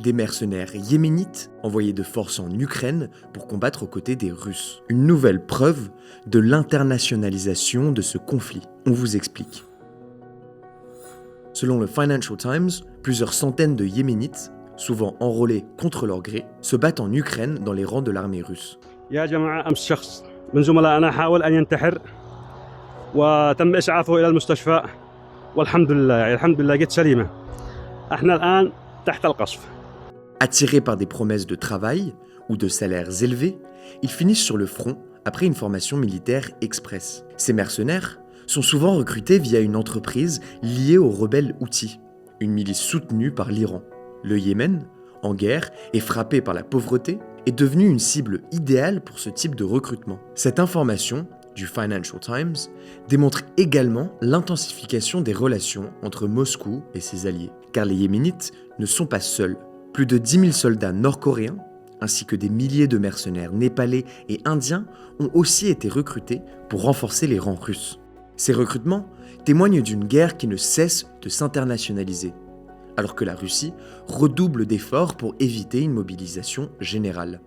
des mercenaires yéménites envoyés de force en Ukraine pour combattre aux côtés des Russes. Une nouvelle preuve de l'internationalisation de ce conflit. On vous explique. Selon le Financial Times, plusieurs centaines de Yéménites, souvent enrôlés contre leur gré, se battent en Ukraine dans les rangs de l'armée russe. يا جماعة أمس شخص من زملائنا حاول أن ينتحر وتم إسعافه إلى المستشفى والحمد لله جت سليمة. احنا الآن تحت القصف. Attirés par des promesses de travail ou de salaires élevés, ils finissent sur le front après une formation militaire express. Ces mercenaires sont souvent recrutés via une entreprise liée aux rebelles Houthis, une milice soutenue par l'Iran. Le Yémen, en guerre et frappé par la pauvreté, est devenu une cible idéale pour ce type de recrutement. Cette information, du Financial Times, démontre également l'intensification des relations entre Moscou et ses alliés. Car les Yéménites ne sont pas seuls. Plus de 10 000 soldats nord-coréens, ainsi que des milliers de mercenaires népalais et indiens, ont aussi été recrutés pour renforcer les rangs russes. Ces recrutements témoignent d'une guerre qui ne cesse de s'internationaliser, alors que la Russie redouble d'efforts pour éviter une mobilisation générale.